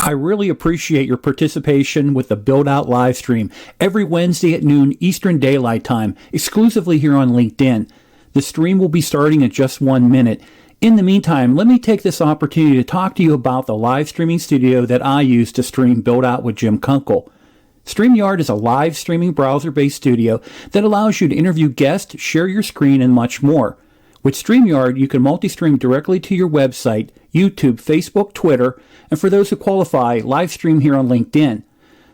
I really appreciate your participation with the Build Out live stream every Wednesday at noon Eastern Daylight Time, exclusively here on LinkedIn. The stream will be starting in just 1 minute. In the meantime, let me take this opportunity to talk to you about the live streaming studio that I use to stream Build Out with Jim Kunkel. StreamYard is a live streaming browser-based studio that allows you to interview guests, share your screen, and much more. With StreamYard, you can multi-stream directly to your website, YouTube, Facebook, Twitter, and for those who qualify, live stream here on LinkedIn.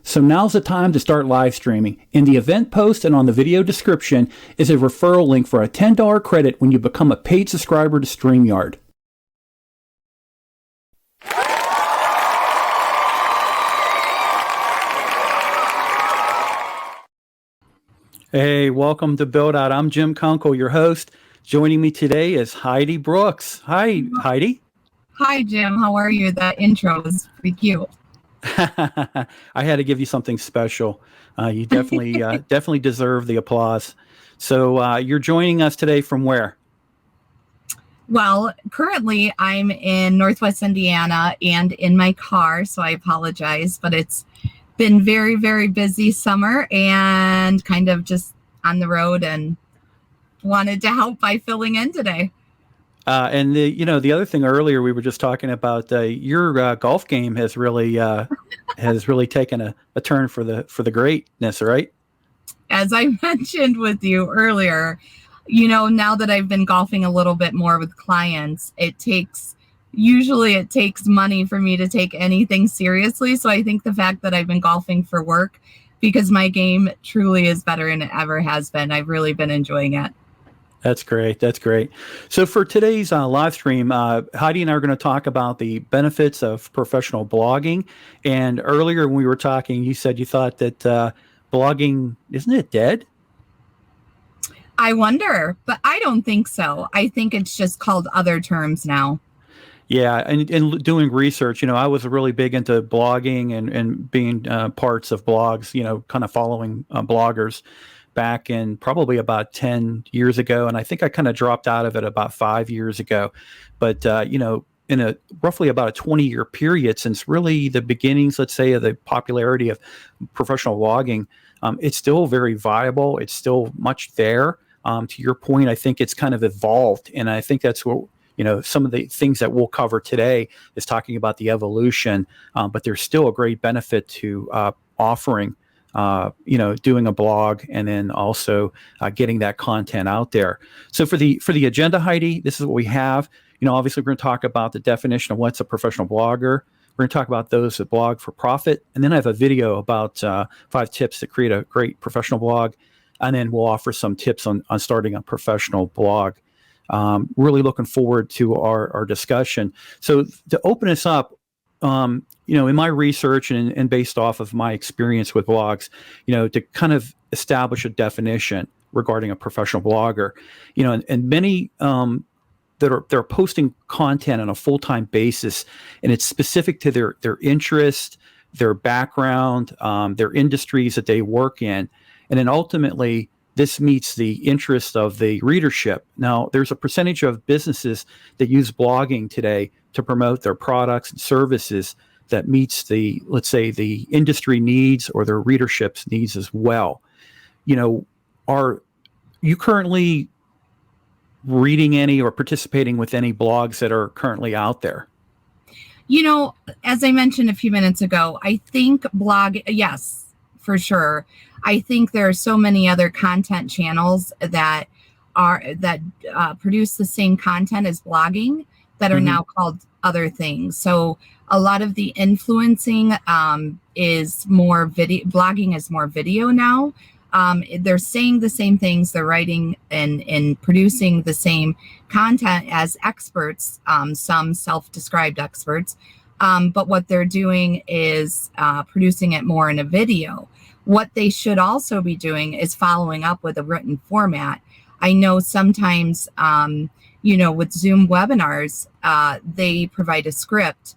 So now's the time to start live streaming. In the event post and on the video description is a referral link for a $10 credit when you become a paid subscriber to StreamYard. Hey, welcome to Build Out. I'm Jim Kunkel, your host. Joining me today is Hiedi Brooks. Hi, Hiedi. Hi, Jim. How are you? That intro was pretty cute. I had to give you something special. You definitely definitely deserve the applause. So you're joining us today from where? Well, currently I'm in Northwest Indiana and in my car, so I apologize, but it's been very, very busy summer and kind of just on the road and wanted to help by filling in today. And the other thing earlier we were just talking about your golf game has really taken a turn for the greatness, right? As I mentioned with you earlier, now that I've been golfing a little bit more with clients, it takes money for me to take anything seriously. So I think the fact that I've been golfing for work, because my game truly is better than it ever has been. I've really been enjoying it. That's great. That's great. So for today's live stream, Hiedi and I are going to talk about the benefits of professional blogging. And earlier when we were talking, you said you thought that blogging, isn't it dead? I wonder, but I don't think so. I think it's just called other terms now. Yeah, and doing research, I was really big into blogging and being parts of blogs, kind of following bloggers back in probably about 10 years ago. And I think I kind of dropped out of it about 5 years ago. But, in a roughly about a 20-year period since really the beginnings, let's say, of the popularity of professional blogging, it's still very viable. It's still much there. To your point, I think it's kind of evolved. And I think that's what, some of the things that we'll cover today is talking about the evolution. But there's still a great benefit to offering doing a blog and then also getting that content out there. So for the agenda, Hiedi, this is what we have. Obviously, we're going to talk about the definition of what's a professional blogger. We're going to talk about those that blog for profit. And then I have a video about 5 tips to create a great professional blog. And then we'll offer some tips on starting a professional blog. Really looking forward to our discussion. So to open us up, in my research and based off of my experience with blogs, to kind of establish a definition regarding a professional blogger, and many they're posting content on a full-time basis, and it's specific to their interest, their background, their industries that they work in, and then ultimately this meets the interest of the readership. Now, there's a percentage of businesses that use blogging today to promote their products and services that meets the, let's say, the industry needs or their readership's needs as well. Are you currently reading any or participating with any blogs that are currently out there? As I mentioned a few minutes ago, I think yes, for sure. I think there are so many other content channels that produce the same content as blogging that are now called other things. So a lot of the influencing is more video. Blogging is more video now. They're saying the same things. They're writing and producing the same content as experts, some self-described experts. But what they're doing is producing it more in a video. What they should also be doing is following up with a written format. I know sometimes, with Zoom webinars, they provide a script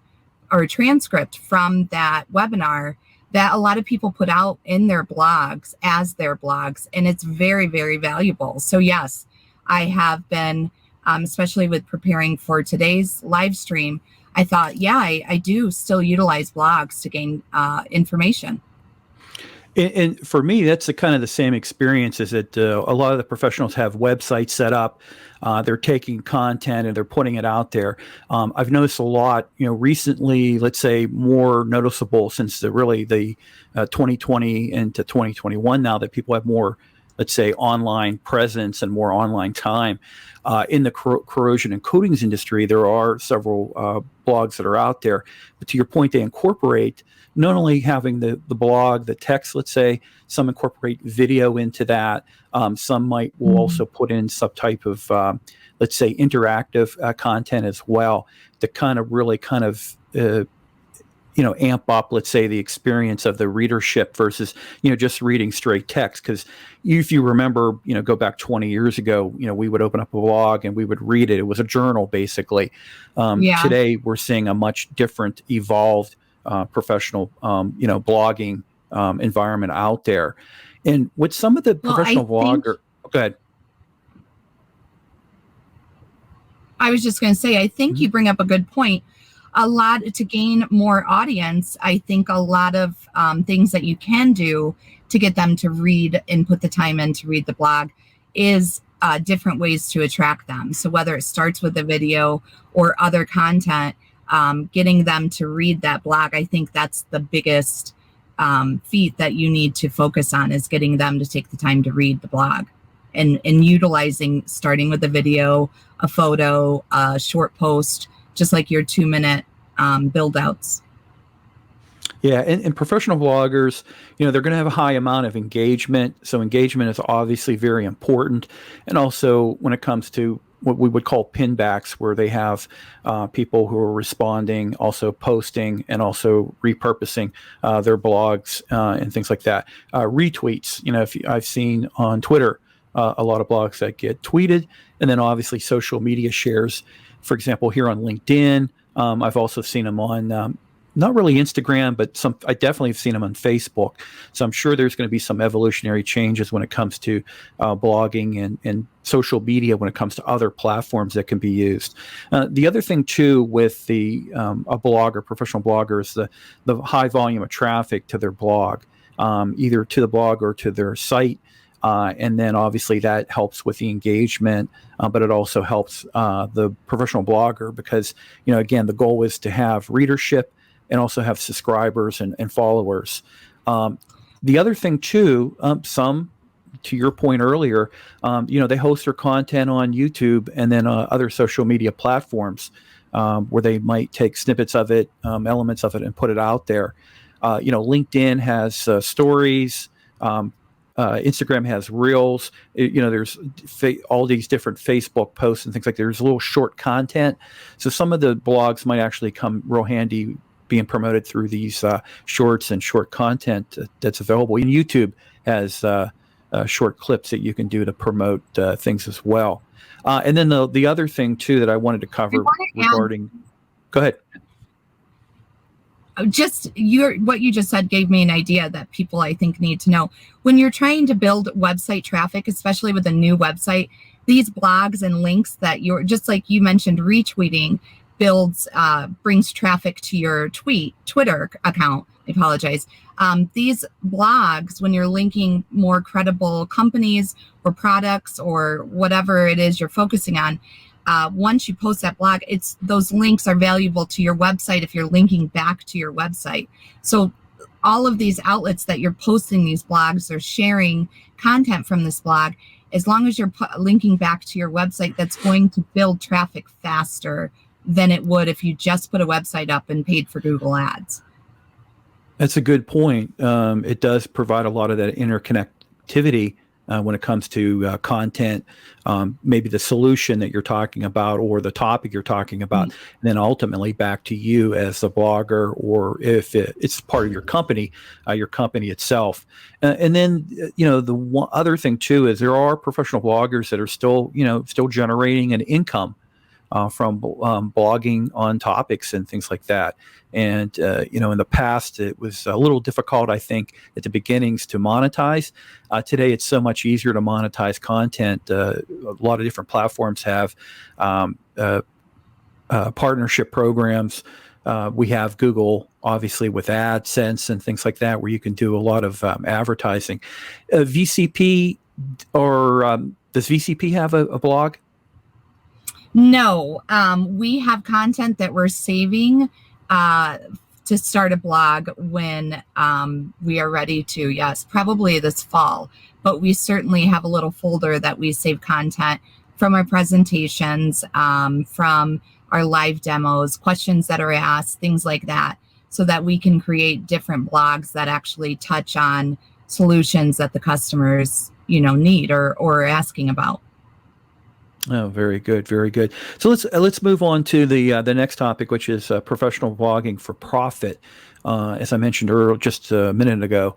or a transcript from that webinar that a lot of people put out in their blogs as their blogs, and it's very, very valuable. So yes, I have been, especially with preparing for today's live stream, I thought, yeah, I do still utilize blogs to gain information. And for me, that's the kind of the same experience. Is that a lot of the professionals have websites set up. They're taking content and they're putting it out there. I've noticed a lot, recently, let's say more noticeable since the 2020 into 2021 now, that people have more, let's say, online presence and more online time. In the corrosion and coatings industry, there are several blogs that are out there. But to your point, they incorporate not only having the blog, the text, let's say, some incorporate video into that. Some will also put in some type of, let's say, interactive content as well to kind of really kind of, amp up, let's say, the experience of the readership versus, just reading straight text. Because if you remember, go back 20 years ago, we would open up a blog and we would read it. It was a journal, basically. Today, we're seeing a much different, evolved professional, blogging environment out there. And with some of the professional blogger, go ahead. I was just going to say, I think you bring up a good point. A lot to gain more audience. I think a lot of things that you can do to get them to read and put the time in to read the blog is different ways to attract them. So whether it starts with a video or other content, getting them to read that blog, I think that's the biggest feat that you need to focus on, is getting them to take the time to read the blog and utilizing, starting with a video, a photo, a short post, just like your 2-minute build outs. Yeah, and professional bloggers, they're going to have a high amount of engagement. So engagement is obviously very important. And also when it comes to what we would call pinbacks, where they have people who are responding, also posting, and also repurposing their blogs and things like that. Retweets, I've seen on Twitter a lot of blogs that get tweeted, and then obviously social media shares. For example, here on LinkedIn, I've also seen them on not really Instagram, but I definitely have seen them on Facebook. So I'm sure there's going to be some evolutionary changes when it comes to blogging and social media when it comes to other platforms that can be used. The other thing too with a blogger, professional blogger, is the high volume of traffic to their blog, either to the blog or to their site. And then obviously that helps with the engagement, but it also helps the professional blogger because, again, the goal is to have readership and also have subscribers and followers. The other thing too, some, to your point earlier, they host their content on YouTube and then other social media platforms where they might take snippets of it, elements of it, and put it out there. LinkedIn has stories. Instagram has reels. There's all these different Facebook posts and things like that. There's a little short content. So some of the blogs might actually come real handy being promoted through these shorts and short content that's available. And YouTube has short clips that you can do to promote things as well. And then the other thing too that I wanted to cover regarding, go ahead. Just what you just said gave me an idea that people, I think, need to know. When you're trying to build website traffic, especially with a new website, these blogs and links that you're, just like you mentioned, retweeting brings traffic to your Twitter account. I apologize. These blogs, when you're linking more credible companies or products or whatever it is you're focusing on, once you post that blog, those links are valuable to your website if you're linking back to your website. So all of these outlets that you're posting these blogs or sharing content from this blog, as long as you're linking back to your website, that's going to build traffic faster than it would if you just put a website up and paid for Google Ads. That's a good point. It does provide a lot of that interconnectivity when it comes to content, maybe the solution that you're talking about or the topic you're talking about, and then ultimately back to you as a blogger, or if it's part of your company itself. And then, the one other thing too is there are professional bloggers that are still generating an income from blogging on topics and things like that. And, in the past, it was a little difficult, I think, at the beginnings to monetize. Today, it's so much easier to monetize content. A lot of different platforms have partnership programs. We have Google, obviously, with AdSense and things like that, where you can do a lot of advertising. VCP, or does VCP have a blog? No, we have content that we're saving to start a blog when we are ready to. Yes, probably this fall. But we certainly have a little folder that we save content from our presentations, from our live demos, questions that are asked, things like that, so that we can create different blogs that actually touch on solutions that the customers, need or are asking about. Oh, very good, very good. So let's move on to the next topic, which is professional blogging for profit. As I mentioned earlier, just a minute ago,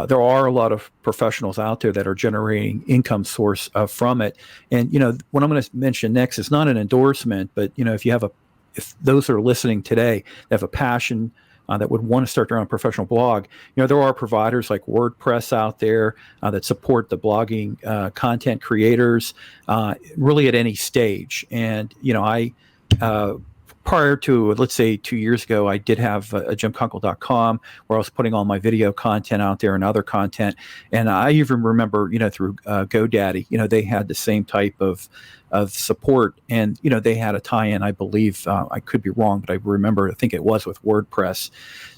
there are a lot of professionals out there that are generating income source from it. And what I'm going to mention next is not an endorsement, but if those that are listening today have a passion that would want to start their own professional blog, there are providers like WordPress out there that support the blogging content creators really at any stage. And I prior to, let's say, 2 years ago, I did have a jimkunkel.com where I was putting all my video content out there and other content. And I even remember, through GoDaddy, they had the same type of support, and they had a tie-in, I believe, I could be wrong, but I think it was with WordPress.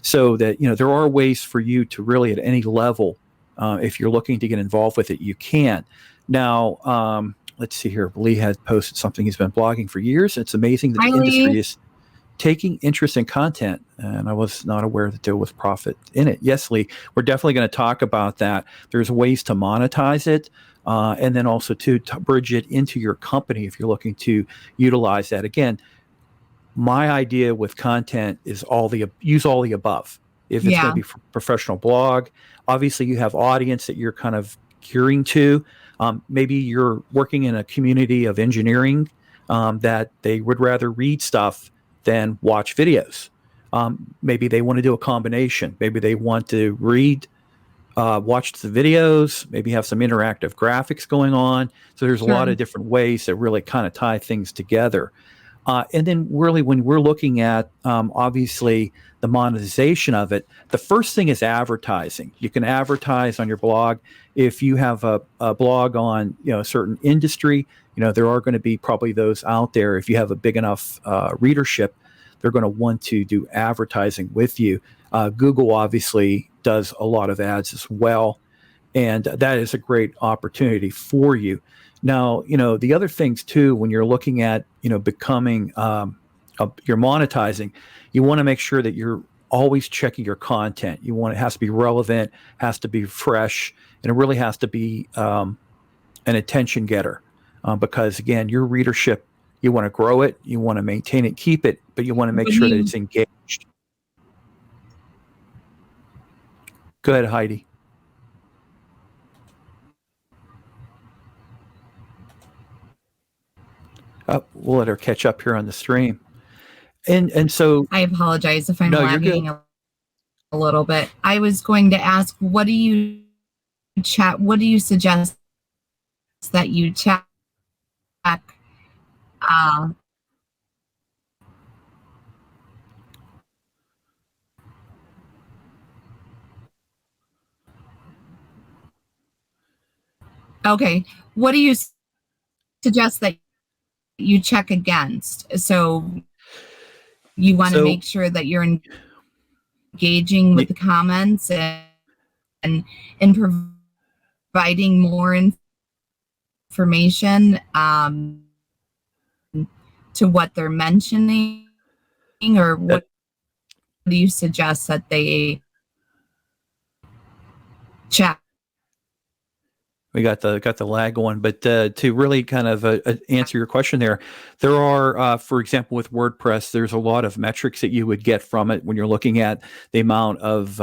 So that there are ways for you to really, at any level, if you're looking to get involved with it, you can. Now, let's see here. Lee had posted something. He's been blogging for years. It's amazing that the industry is taking interest in content, and I was not aware that there was profit in it. Yes, Lee, we're definitely going to talk about that. There's ways to monetize it, and then also to bridge it into your company if you're looking to utilize that. Again, my idea with content is use all the above. If it's going to be for professional blog, obviously you have audience that you're kind of gearing to. Maybe you're working in a community of engineering that they would rather read stuff than watch videos. Maybe they want to do a combination. Maybe they want to read, watch the videos, maybe have some interactive graphics going on. So there's a lot of different ways that really kind of tie things together. And then really when we're looking at, obviously, the monetization of it, the first thing is advertising. You can advertise on your blog. If you have a blog on a certain industry, there are going to be probably those out there. If you have a big enough readership, they're going to want to do advertising with you. Google obviously does a lot of ads as well, and that is a great opportunity for you. Now, the other things too, when you're looking at, becoming, you're monetizing, you want to make sure that you're always checking your content. It has to be relevant, has to be fresh, and it really has to be an attention getter. Because again, your readership, you want to grow it, you want to maintain it, keep it, but you want to make sure that it's engaged. Go ahead, Heidi. We'll let her catch up here on the stream. And so I apologize if I'm lagging a little bit. I was going to ask, what do you suggest that you check? Okay. What do you suggest that you check against? So you want to make sure that you're engaging with the comments and providing more information to what they're mentioning, or what do you suggest that they check? We got the lag going, but to really kind of answer your question there are, for example, with WordPress, there's a lot of metrics that you would get from it when you're looking at the amount of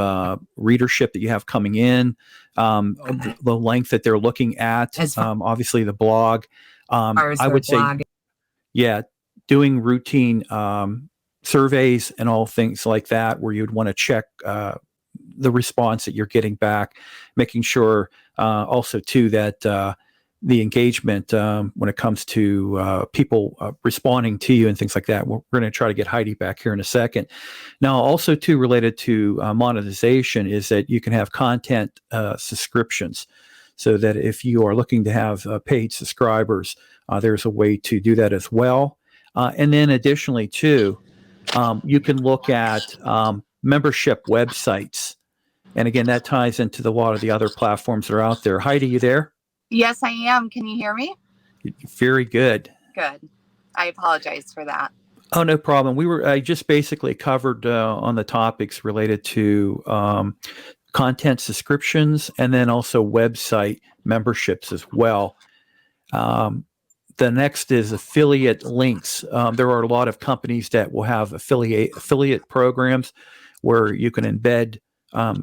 readership that you have coming in, the length that they're looking at, obviously the blog. I would say, doing routine surveys and all things like that, where you'd want to check the response that you're getting back, making sure also too that the engagement when it comes to people responding to you and things like that. We're going to try to get Hiedi back here in a second. Now, also too related to monetization is that you can have content subscriptions, so that if you are looking to have paid subscribers, there's a way to do that as well. And then additionally too, you can look at membership websites. And again, that ties into a lot of the other platforms that are out there. Hiedi, you there? Yes, I am. Can you hear me? Very good. Good. I apologize for that. Oh, no problem. I just basically covered on the topics related to content subscriptions and then also website memberships as well. The next is affiliate links. There are a lot of companies that will have affiliate programs where you can embed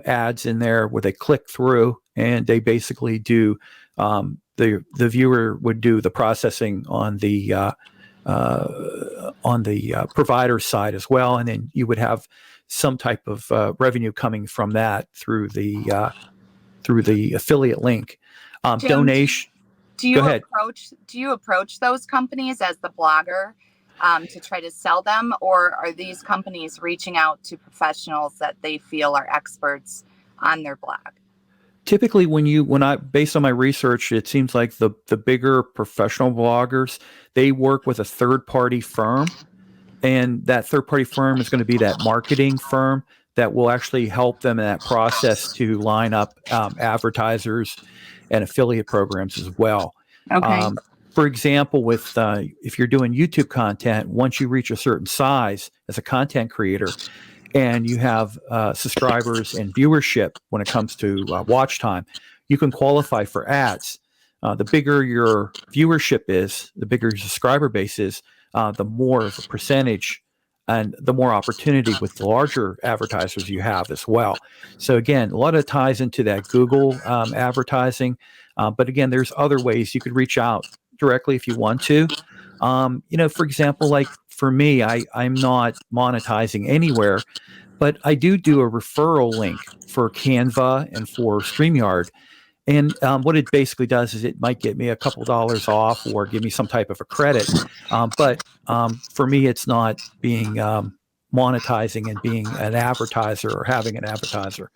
ads in there where they click through and they basically do the viewer would do the processing on the provider side as well, and then you would have some type of revenue coming from that through the affiliate link. Donation. Do you approach those companies as the blogger to try to sell them, or are these companies reaching out to professionals that they feel are experts on their blog? Typically, based on my research, it seems like the bigger professional bloggers, they work with a third-party firm, and that third-party firm is going to be that marketing firm that will actually help them in that process to line up advertisers and affiliate programs as well. Okay. For example, with if you're doing YouTube content, once you reach a certain size as a content creator, and you have subscribers and viewership when it comes to watch time, you can qualify for ads. The bigger your viewership is, the bigger your subscriber base is, the more of a percentage and the more opportunity with the larger advertisers you have as well. So again, a lot of ties into that Google advertising. But again, there's other ways you could reach out directly if you want to. For example, like for me, I'm not monetizing anywhere, but I do a referral link for Canva and for StreamYard. And what it basically does is it might get me a couple dollars off or give me some type of a credit. But for me, it's not being monetizing and being an advertiser or having an advertiser.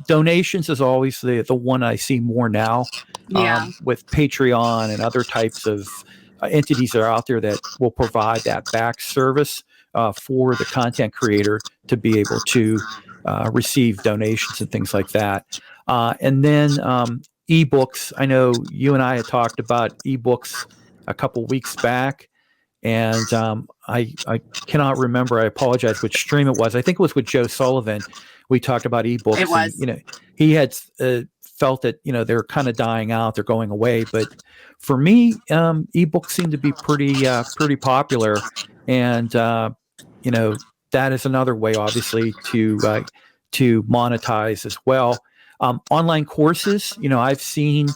Donations is always the one I see more now. With Patreon and other types of entities that are out there that will provide that back service for the content creator to be able to receive donations and things like that. And then ebooks. I know you and I had talked about ebooks a couple weeks back, and I cannot remember. I apologize which stream it was. I think it was with Joe Sullivan. We talked about ebooks. It was. And, he had felt that they're kind of dying out. They're going away. But for me, ebooks seem to be pretty popular, and that is another way, obviously, to monetize as well. Online courses. I've seen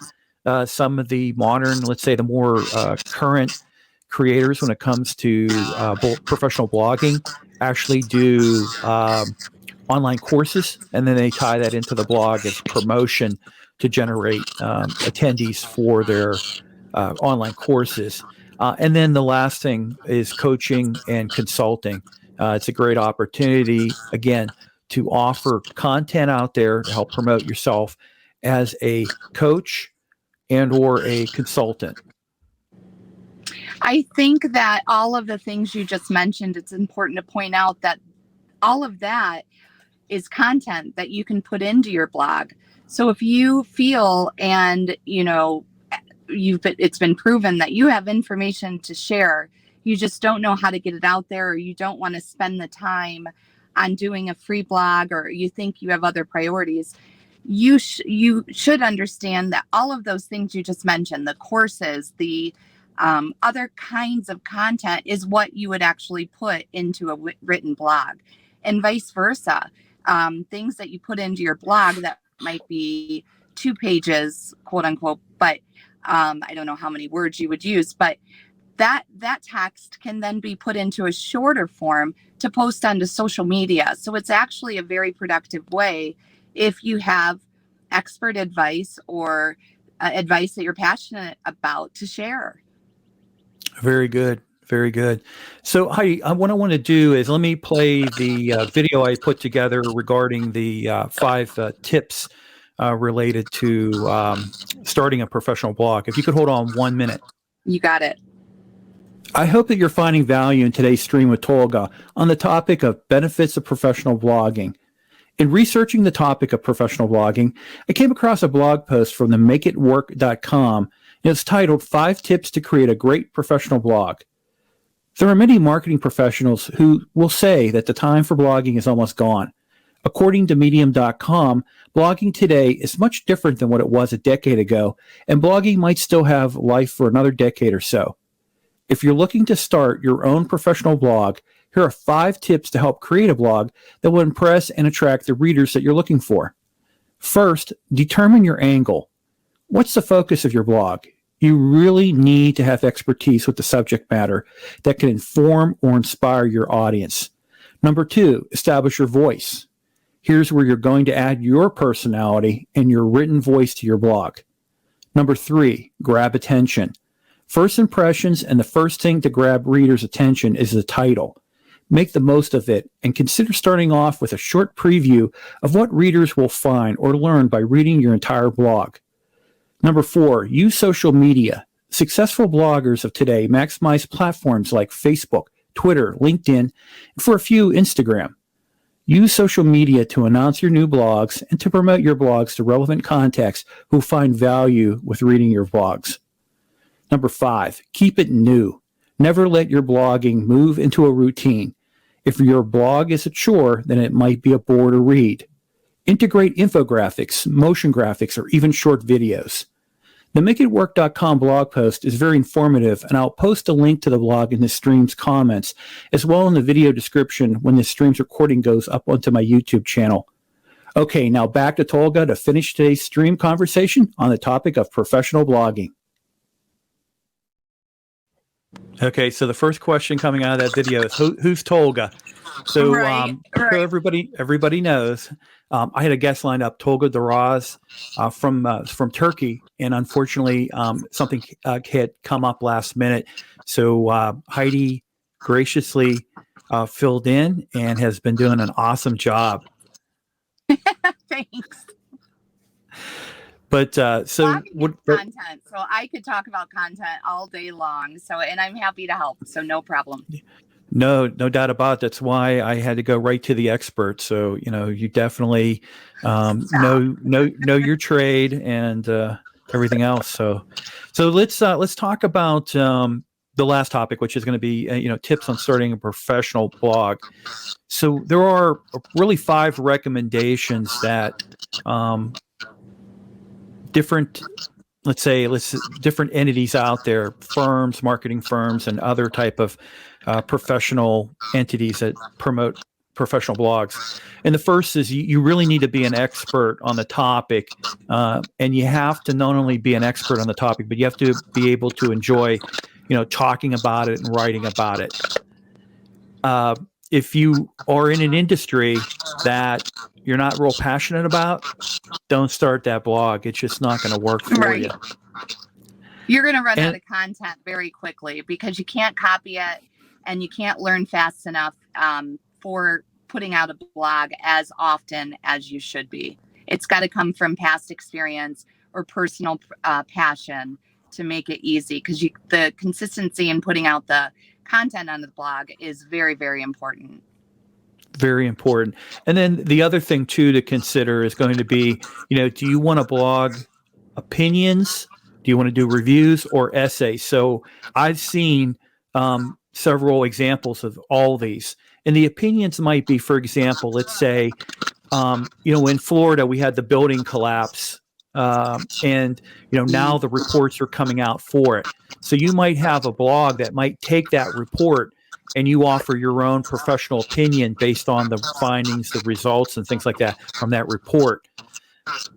some of the modern, let's say, the more current creators when it comes to professional blogging actually do online courses, and then they tie that into the blog as promotion to generate attendees for their online courses. And then the last thing is coaching and consulting. It's a great opportunity, again, to offer content out there to help promote yourself as a coach and or a consultant. I think that all of the things you just mentioned, it's important to point out that all of that is content that you can put into your blog. So if you feel and it's been proven that you have information to share, you just don't know how to get it out there, or you don't want to spend the time on doing a free blog, or you think you have other priorities, you should understand that all of those things you just mentioned, the courses, the other kinds of content, is what you would actually put into a written blog, and vice versa. Things that you put into your blog that might be 2 pages, quote unquote, but I don't know how many words you would use, but that text can then be put into a shorter form to post onto social media. So it's actually a very productive way if you have expert advice or advice that you're passionate about to share. Very good. Very good. So, Heidi, what I want to do is let me play the video I put together regarding the 5 tips related to starting a professional blog. If you could hold on 1 minute. You got it. I hope that you're finding value in today's stream with Tolga on the topic of benefits of professional blogging. In researching the topic of professional blogging, I came across a blog post from the makeitwork.com, and it's titled 5 Tips to Create a Great Professional Blog. There are many marketing professionals who will say that the time for blogging is almost gone. According to medium.com, blogging today is much different than what it was a decade ago, and blogging might still have life for another decade or so. If you're looking to start your own professional blog, here are 5 tips to help create a blog that will impress and attract the readers that you're looking for. First, determine your angle. What's the focus of your blog? You really need to have expertise with the subject matter that can inform or inspire your audience. Number 2, establish your voice. Here's where you're going to add your personality and your written voice to your blog. Number 3, grab attention. First impressions and the first thing to grab readers' attention is the title. Make the most of it and consider starting off with a short preview of what readers will find or learn by reading your entire blog. Number 4, use social media. Successful bloggers of today maximize platforms like Facebook, Twitter, LinkedIn, and for a few, Instagram. Use social media to announce your new blogs and to promote your blogs to relevant contacts who find value with reading your blogs. Number 5, keep it new. Never let your blogging move into a routine. If your blog is a chore, then it might be a bore to read. Integrate infographics, motion graphics, or even short videos. The makeitwork.com blog post is very informative, and I'll post a link to the blog in the stream's comments, as well in the video description when the stream's recording goes up onto my YouTube channel. Okay, now back to Tolga to finish today's stream conversation on the topic of professional blogging. Okay, so the first question coming out of that video is who's Tolga? So, Right. so everybody knows. I had a guest lined up, Tolga Daraz, from Turkey, and unfortunately, something had come up last minute. So Heidi graciously filled in and has been doing an awesome job. Thanks. But Content. So I could talk about content all day long. So, and I'm happy to help. So no problem. No doubt about it. That's why I had to go right to the expert. So, you definitely know your trade and everything else. So let's talk about the last topic, which is going to be tips on starting a professional blog. So there are really 5 recommendations that different entities out there, firms, marketing firms, and other type of professional entities that promote professional blogs. And the first is you really need to be an expert on the topic, and you have to not only be an expert on the topic, but you have to be able to enjoy, talking about it and writing about it. If you are in an industry that you're not real passionate about, don't start that blog. It's just not going to work for you. You're going to run out of content very quickly because you can't copy it and you can't learn fast enough for putting out a blog as often as you should be. It's got to come from past experience or personal passion to make it easy, because the consistency in putting out the content on the blog is very, very important. Very important. And then the other thing too to consider is going to be, do you want to blog opinions? Do you want to do reviews or essays? So I've seen several examples of all these. And the opinions might be, for example, let's say, in Florida, we had the building collapse. And now the reports are coming out for it. So you might have a blog that might take that report and you offer your own professional opinion based on the findings, the results, and things like that from that report.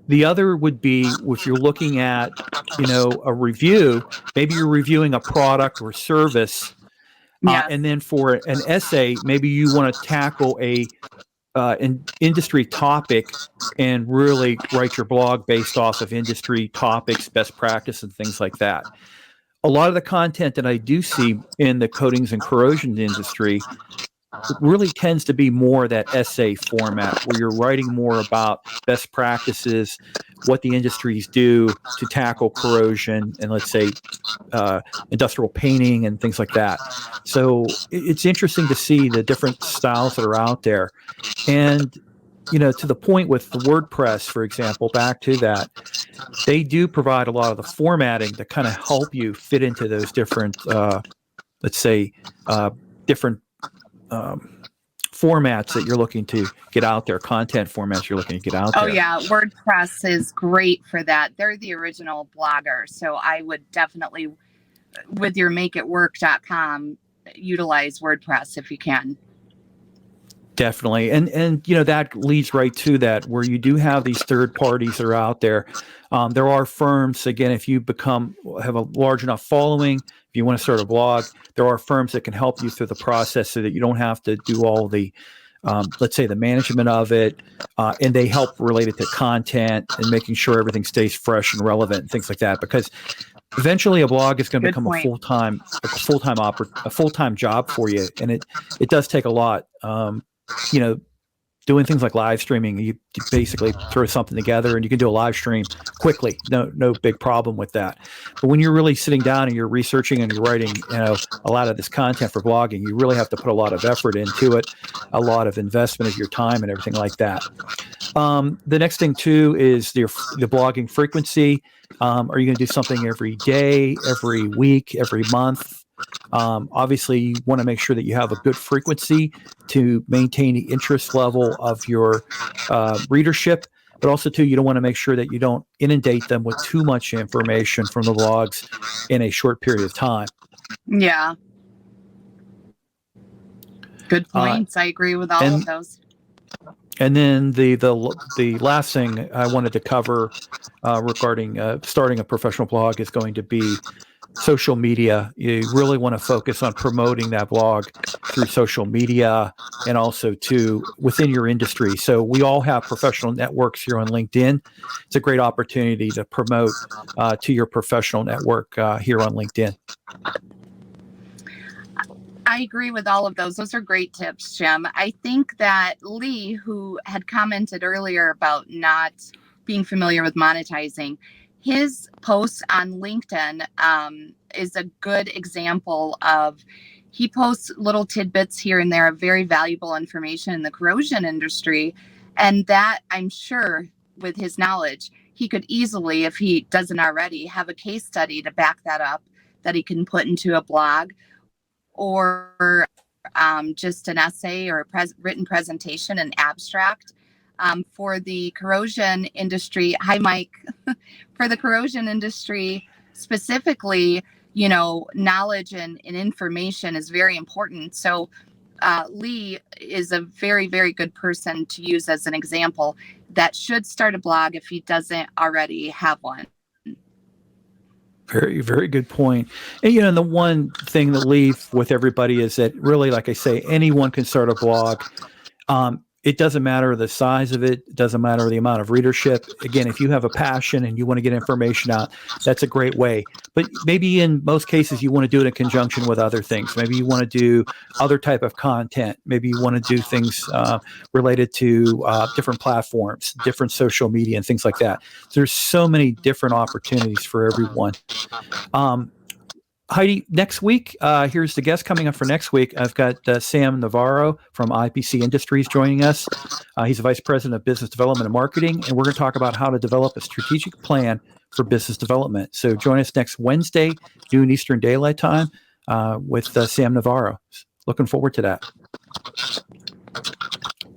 The other would be if you're looking at, a review, maybe you're reviewing a product or service. Yes. And then for an essay, maybe you want to tackle a an industry topic and really write your blog based off of industry topics, best practice, and things like that. A lot of the content that I do see in the coatings and corrosion industry really tends to be more that essay format where you're writing more about best practices, what the industries do to tackle corrosion, and let's say industrial painting and things like that. So it's interesting to see the different styles that are out there. And, to the point with the WordPress, for example, back to that, they do provide a lot of the formatting to kind of help you fit into those different, let's say, different formats that you're looking to get out there, content formats you're looking to get out there. Oh, yeah. WordPress is great for that. They're the original blogger. So I would definitely, with your makeitwork.com, utilize WordPress if you can. Definitely. And that leads right to that, where you do have these third parties that are out there. There are firms, again, if you have a large enough following, if you want to start a blog, there are firms that can help you through the process so that you don't have to do all the, let's say, the management of it. And they help related to content and making sure everything stays fresh and relevant and things like that. Because eventually a blog is going to become a full-time job for you. And it does take a lot. Doing things like live streaming, you basically throw something together and you can do a live stream quickly. No big problem with that. But when you're really sitting down and you're researching and you're writing, a lot of this content for blogging, you really have to put a lot of effort into it, a lot of investment of your time and everything like that. The next thing too is the blogging frequency. Are you going to do something every day, every week, every month? Obviously, you want to make sure that you have a good frequency to maintain the interest level of your readership, but also, too, you don't want to make sure that you don't inundate them with too much information from the blogs in a short period of time. Yeah. Good points. I agree with all of those. And then the last thing I wanted to cover regarding starting a professional blog is going to be social media. You really want to focus on promoting that blog through social media and also within your industry. So we all have professional networks here on LinkedIn. It's a great opportunity to promote to your professional network here on LinkedIn. I agree with all of those. Those are great tips, Jim. I think that Lee, who had commented earlier about not being familiar with monetizing, his posts on LinkedIn is a good example of, he posts little tidbits here and there of very valuable information in the corrosion industry. And that, I'm sure, with his knowledge, he could easily, if he doesn't already, have a case study to back that up that he can put into a blog, or just an essay or a written presentation, an abstract. For the corrosion industry, hi, Mike. For the corrosion industry specifically, knowledge and information is very important. So Lee is a very, very good person to use as an example that should start a blog if he doesn't already have one. Very, very good point. And, the one thing that leave with everybody is that really, like I say, anyone can start a blog. It doesn't matter the size of it. It doesn't matter the amount of readership. Again, if you have a passion and you want to get information out, that's a great way. But maybe in most cases, you want to do it in conjunction with other things. Maybe you want to do other type of content. Maybe you want to do things related to different platforms, different social media and things like that. So there's so many different opportunities for everyone. Hiedi, next week, here's the guest coming up for next week. I've got Sam Navarro from IPC Industries joining us. He's the Vice President of Business Development and Marketing, and we're going to talk about how to develop a strategic plan for business development. So join us next Wednesday, noon Eastern Daylight Time, with Sam Navarro. Looking forward to that.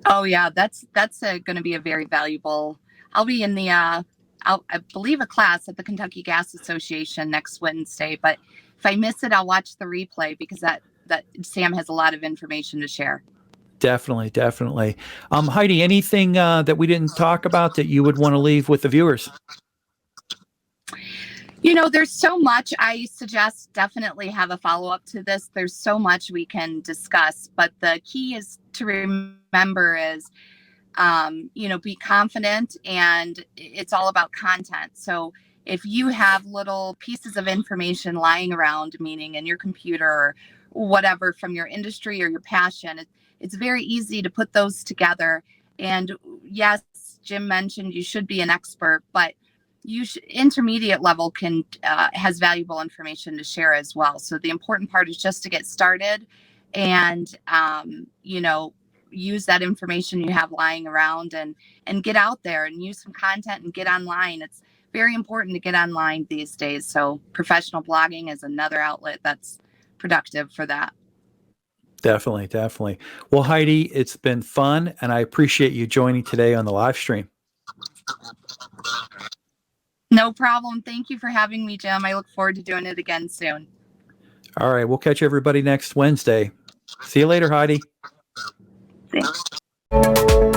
Oh, yeah, that's going to be a very valuable. I'll be in the, I believe, a class at the Kentucky Gas Association next Wednesday, but if I miss it, I'll watch the replay because that Sam has a lot of information to share. Definitely. Hiedi, anything that we didn't talk about that you would want to leave with the viewers? You know, there's so much. I suggest definitely have a follow-up to this. There's so much we can discuss, but the key is to remember is, you know, be confident, and it's all about content. So if you have little pieces of information lying around, meaning in your computer or whatever from your industry or your passion, it's very easy to put those together. And yes, Jim mentioned you should be an expert, but intermediate level can has valuable information to share as well. So the important part is just to get started, and you know, use that information you have lying around, and get out there and use some content and get online. It's very important to get online these days. So professional blogging is another outlet that's productive for that. Definitely, definitely. Well, Heidi, it's been fun, and I appreciate you joining today on the live stream. No problem. Thank you for having me, Jim. I look forward to doing it again soon. All right. We'll catch everybody next Wednesday. See you later, Heidi. Thanks.